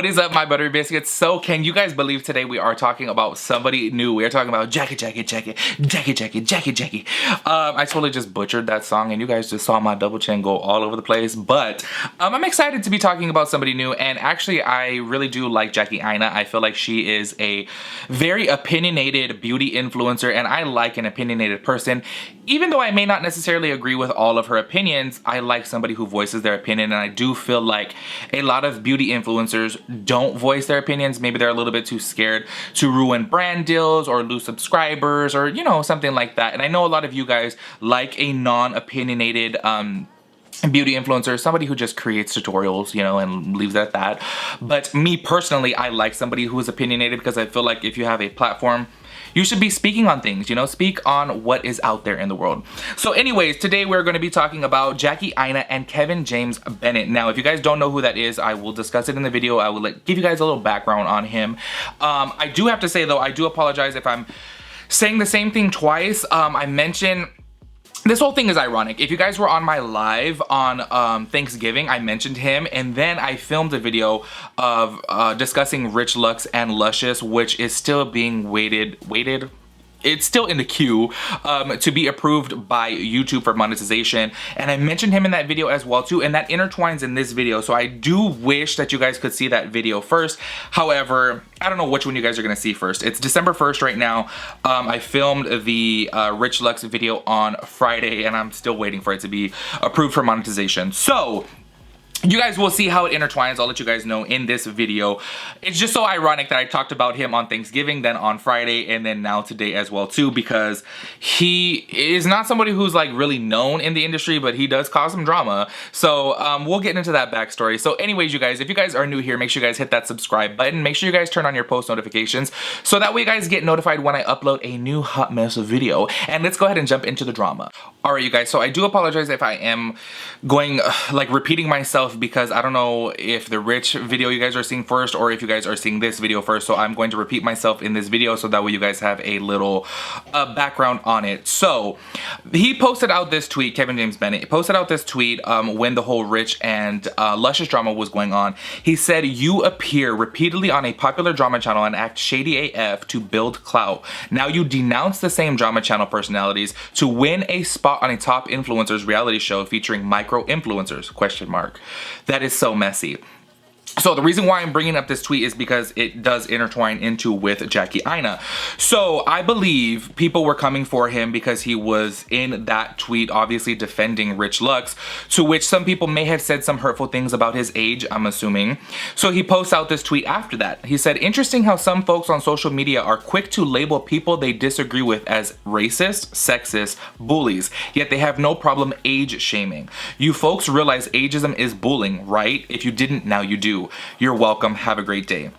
What is up, my buttery biscuits? So can you guys believe today we are talking about somebody new? We are talking about Jackie. I totally just butchered that song and you guys just saw my double chin go all over the place. But I'm excited to be talking about somebody new, and actually I really do like Jackie Aina. I feel like she is a very opinionated beauty influencer, and I like an opinionated person. Even though I may not necessarily agree with all of her opinions, I like somebody who voices their opinion, and I do feel like a lot of beauty influencers don't voice their opinions. Maybe they're a little bit too scared to ruin brand deals or lose subscribers or, you know, something like that. And I know a lot of you guys like a non-opinionated beauty influencer, somebody who just creates tutorials, you know, and leaves it at that. But me personally, I like somebody who is opinionated because I feel like if you have a platform, you should be speaking on things, you know, speak on what is out there in the world. So anyways, today we're going to be talking about Jackie Aina and Kevin James Bennett. Now, if you guys don't know who that is, I will discuss it in the video. I will give you guys a little background on him. I do have to say though, I do apologize if I'm saying the same thing twice. I mentioned this whole thing is ironic. If you guys were on my live on Thanksgiving, I mentioned him, and then I filmed a video of discussing Rich Lux and Luscious, which is still being waited. It's still in the queue to be approved by YouTube for monetization, and I mentioned him in that video as well too, and that intertwines in this video. So I do wish that you guys could see that video first. However, I don't know which one you guys are gonna see first. It's December 1st right now. I filmed the Rich Lux video on Friday, and I'm still waiting for it to be approved for monetization. So you guys will see how it intertwines. I'll let you guys know in this video. It's just so ironic that I talked about him on Thanksgiving, then on Friday, and then now today as well too, because he is not somebody who's like really known in the industry, but he does cause some drama. So we'll get into that backstory. So anyways, you guys, if you guys are new here, make sure you guys hit that subscribe button. Make sure you guys turn on your post notifications so that way you guys get notified when I upload a new hot mess video. And let's go ahead and jump into the drama. All right, you guys, so I do apologize if I am going like repeating myself, because I don't know if the Rich video you guys are seeing first or if you guys are seeing this video first. So I'm going to repeat myself in this video so that way you guys have a little background on it. So he posted out this tweet, Kevin James Bennett posted out this tweet when the whole Rich and Luscious drama was going on. He said, "You appear repeatedly on a popular drama channel and act shady AF to build clout. Now you denounce the same drama channel personalities to win a spot on a top influencers reality show featuring micro influencers, question mark. That is so messy." So the reason why I'm bringing up this tweet is because it does intertwine into with Jackie Aina. So I believe people were coming for him because he was in that tweet obviously defending Rich Lux, to which some people may have said some hurtful things about his age, I'm assuming. So he posts out this tweet after that. He said, "Interesting how some folks on social media are quick to label people they disagree with as racist, sexist, bullies, yet they have no problem age shaming. You folks realize ageism is bullying, right? If you didn't, now you do. You're welcome. Have a great day."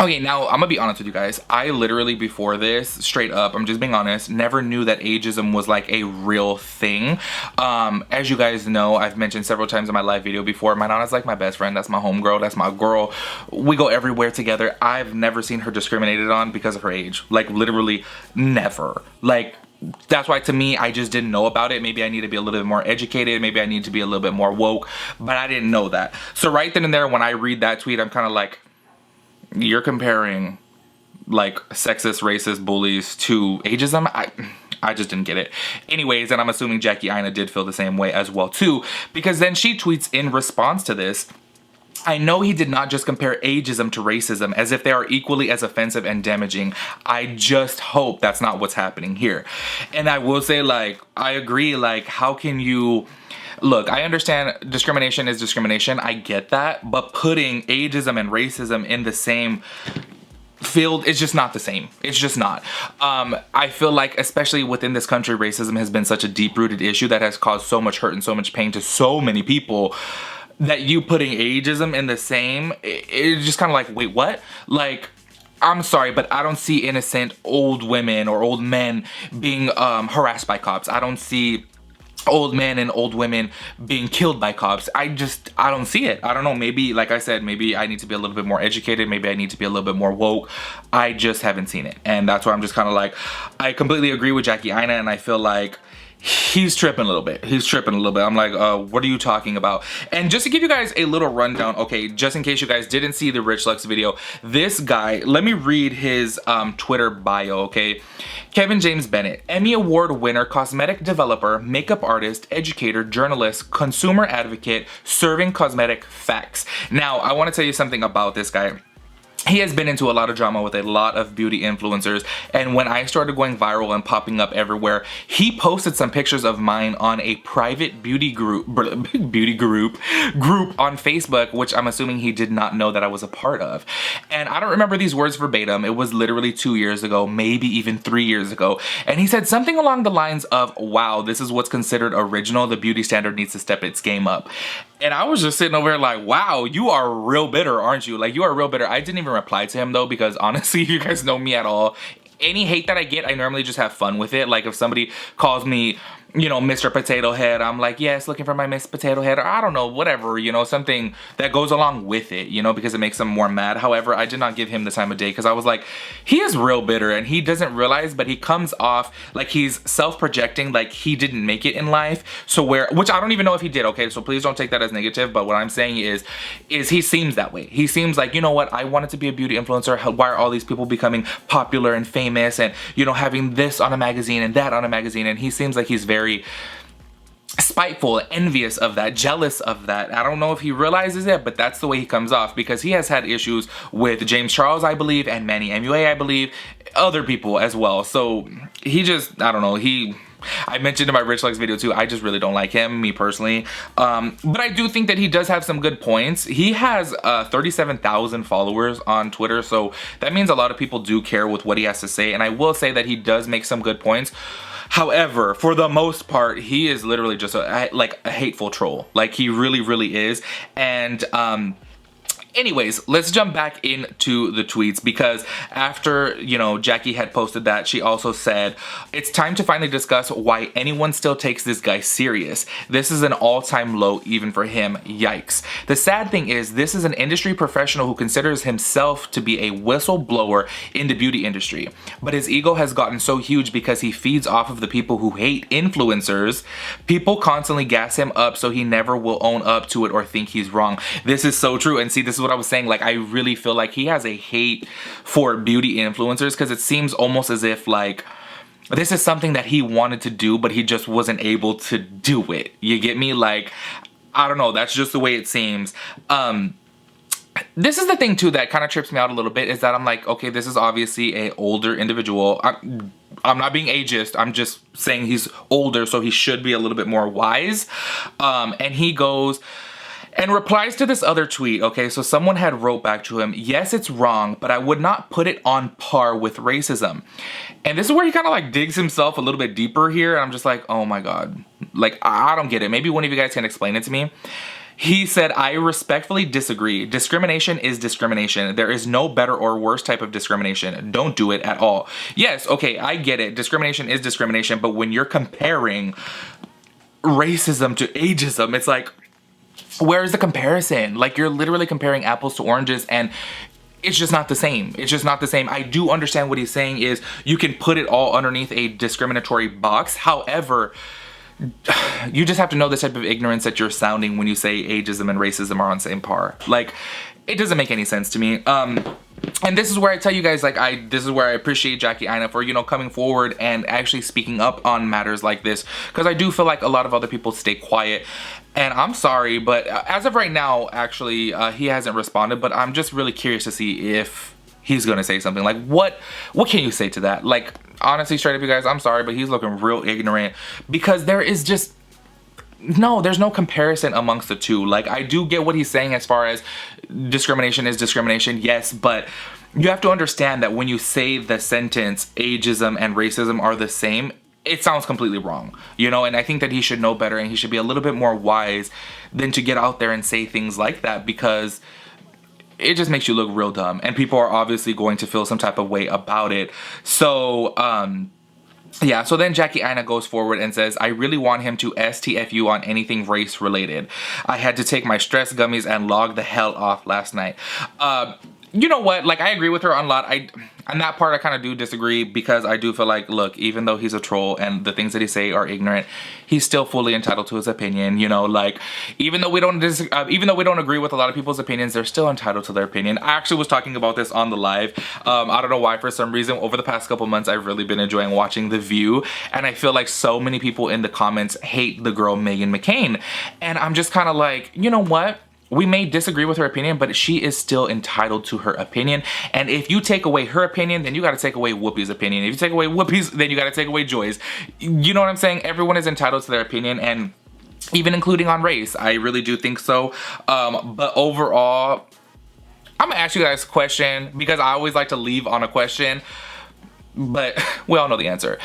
Okay, now I'm gonna be honest with you guys. I literally, before this, straight up, I'm just being honest, never knew that ageism was like a real thing. As you guys know, I've mentioned several times in my live video before, my Nana's like my best friend. That's my homegirl. That's my girl. We go everywhere together. I've never seen her discriminated on because of her age. Like literally never. Like, that's why to me, I just didn't know about it. Maybe I need to be a little bit more educated. Maybe I need to be a little bit more woke, but I didn't know that. So right then and there, when I read that tweet, I'm kind of like, you're comparing like sexist, racist bullies to ageism? I just didn't get it. Anyways, and I'm assuming Jackie Aina did feel the same way as well too, because then she tweets in response to this, "I know he did not just compare ageism to racism as if they are equally as offensive and damaging. I just hope that's not what's happening here." And I will say, like, I agree. Like, how can you... Look, I understand discrimination is discrimination. I get that. But putting ageism and racism in the same field is just not the same. It's just not. I feel like, especially within this country, racism has been such a deep-rooted issue that has caused so much hurt and so much pain to so many people, that you putting ageism in the same, it's just kind of like, wait, what? Like, I'm sorry, but I don't see innocent old women or old men being harassed by cops. I don't see old men and old women being killed by cops. I don't see it. I don't know, maybe, like I said, maybe I need to be a little bit more educated. Maybe I need to be a little bit more woke. I just haven't seen it. And that's why I'm just kind of like, I completely agree with Jackie Aina, and I feel like he's tripping a little bit. He's tripping a little bit. I'm like, what are you talking about? And just to give you guys a little rundown, okay, just in case you guys didn't see the Rich Lux video, this guy, let me read his Twitter bio, okay? Kevin James Bennett, Emmy Award winner, cosmetic developer, makeup artist, educator, journalist, consumer advocate, serving cosmetic facts. Now, I want to tell you something about this guy. He has been into a lot of drama with a lot of beauty influencers, and when I started going viral and popping up everywhere, he posted some pictures of mine on a private beauty group on Facebook, which I'm assuming he did not know that I was a part of. And I don't remember these words verbatim. It was literally 2 years ago, maybe even 3 years ago. And he said something along the lines of, wow, this is what's considered original. The beauty standard needs to step its game up. And I was just sitting over there like, wow, you are real bitter, aren't you? Like, you are real bitter. I didn't even reply to him though, because honestly, if you guys know me at all, any hate that I get, I normally just have fun with it. Like if somebody calls me, you know, Mr. Potato Head, I'm like, yes, looking for my Miss Potato Head, or I don't know, whatever, you know, something that goes along with it, you know, because it makes them more mad. However, I did not give him the time of day because I was like, he is real bitter and he doesn't realize, but he comes off like he's self-projecting, like he didn't make it in life. So which I don't even know if he did, okay, so please don't take that as negative, but what I'm saying is he seems that way. He seems like, you know what, I wanted to be a beauty influencer. Why are all these people becoming popular and famous and, you know, having this on a magazine and that on a magazine? And he seems like he's very spiteful, envious of that, jealous of that. I don't know if he realizes it, but that's the way he comes off, because he has had issues with James Charles, I believe, and Manny MUA, I believe, other people as well. So he just, I don't know, I mentioned in my Rich Lux video too, I just really don't like him, me personally. But I do think that he does have some good points. He has 37,000 followers on Twitter, so that means a lot of people do care with what he has to say, and I will say that he does make some good points. However, for the most part, he is literally just a hateful troll. Like, he really, really is. And anyways, let's jump back into the tweets, because after, you know, Jackie had posted that, she also said, it's time to finally discuss why anyone still takes this guy serious. This is an all-time low even for him. Yikes. The sad thing is, this is an industry professional who considers himself to be a whistleblower in the beauty industry. But his ego has gotten so huge because he feeds off of the people who hate influencers. People constantly gas him up, so he never will own up to it or think he's wrong. This is so true. And see, this is what I was saying. Like, I really feel like he has a hate for beauty influencers, because it seems almost as if like this is something that he wanted to do, but he just wasn't able to do it. You get me? Like, I don't know, that's just the way it seems. This is the thing too that kind of trips me out a little bit, is that I'm like, okay, this is obviously a older individual. I'm not being ageist, I'm just saying he's older, so he should be a little bit more wise. And he goes and replies to this other tweet, okay? So someone had wrote back to him, yes, it's wrong, but I would not put it on par with racism. And this is where he kind of like digs himself a little bit deeper here. And I'm just like, oh my God. Like, I don't get it. Maybe one of you guys can explain it to me. He said, I respectfully disagree. Discrimination is discrimination. There is no better or worse type of discrimination. Don't do it at all. Yes, okay, I get it. Discrimination is discrimination. But when you're comparing racism to ageism, it's like, where's the comparison? Like, you're literally comparing apples to oranges, and it's just not the same. It's just not the same. I do understand what he's saying is you can put it all underneath a discriminatory box. However, you just have to know the type of ignorance that you're sounding when you say ageism and racism are on the same par. Like, it doesn't make any sense to me. And this is where I tell you guys, like, this is where I appreciate Jackie Aina for, you know, coming forward and actually speaking up on matters like this, because I do feel like a lot of other people stay quiet. And I'm sorry, but as of right now, actually, he hasn't responded, but I'm just really curious to see if he's gonna say something. Like, what can you say to that? Like, honestly, straight up, you guys, I'm sorry, but he's looking real ignorant, because there is just there's no comparison amongst the two. Like, I do get what he's saying as far as discrimination is discrimination, yes, but you have to understand that when you say the sentence ageism and racism are the same, it sounds completely wrong, you know? And I think that he should know better, and he should be a little bit more wise than to get out there and say things like that, because it just makes you look real dumb, and people are obviously going to feel some type of way about it. So yeah, so then Jackie Aina goes forward and says, I really want him to STFU on anything race related. I had to take my stress gummies and log the hell off last night. you know what, like I agree with her on a lot. On that part I kind of do disagree, because I do feel like, look, even though he's a troll and the things that he say are ignorant, he's still fully entitled to his opinion, you know, like even though we don't agree with a lot of people's opinions, they're still entitled to their opinion. I actually was talking about this on the live. I don't know why, for some reason over the past couple months I've really been enjoying watching The View, and I feel like so many people in the comments hate the girl Meghan McCain, and I'm just kind of like, you know what? We may disagree with her opinion, but she is still entitled to her opinion. And if you take away her opinion, then you got to take away Whoopi's opinion. If you take away Whoopi's, then you got to take away Joy's. You know what I'm saying? Everyone is entitled to their opinion, and even including on race. I really do think so. But overall, I'm gonna ask you guys a question, because I always like to leave on a question, but we all know the answer.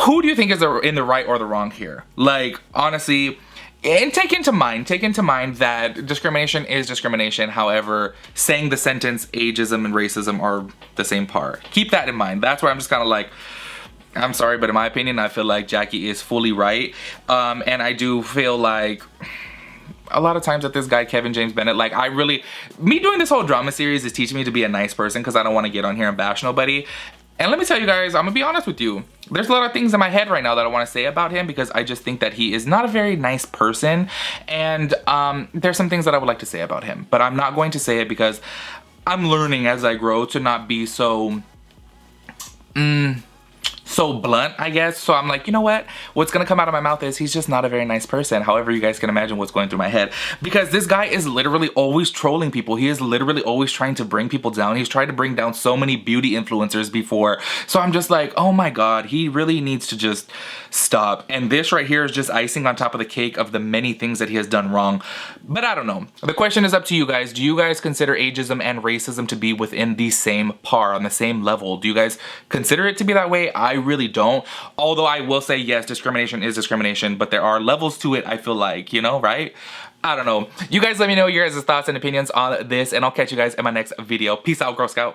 Who do you think is in the right or the wrong here? Like, honestly. And take into mind that discrimination is discrimination. However, saying the sentence ageism and racism are the same part. Keep that in mind. That's where I'm just kind of like, I'm sorry, but in my opinion, I feel like Jackie is fully right. And I do feel like a lot of times that this guy, Kevin James Bennett, like me doing this whole drama series is teaching me to be a nice person, because I don't want to get on here and bash nobody. And let me tell you guys, I'm gonna be honest with you. There's a lot of things in my head right now that I want to say about him, because I just think that he is not a very nice person. And there's some things that I would like to say about him, but I'm not going to say it because I'm learning as I grow to not be so blunt, I guess. So I'm like, you know what? What's gonna come out of my mouth is he's just not a very nice person. However, you guys can imagine what's going through my head, because this guy is literally always trolling people. He is literally always trying to bring people down. He's tried to bring down so many beauty influencers before. So I'm just like, oh my God, he really needs to just stop. And this right here is just icing on top of the cake of the many things that he has done wrong. But I don't know. The question is up to you guys. Do you guys consider ageism and racism to be within the same par, on the same level? Do you guys consider it to be that way? I really don't. Although I will say, yes, discrimination is discrimination, but there are levels to it, I feel like, you know, right? I don't know. You guys let me know your guys' thoughts and opinions on this, and I'll catch you guys in my next video. Peace out, Girl Scout.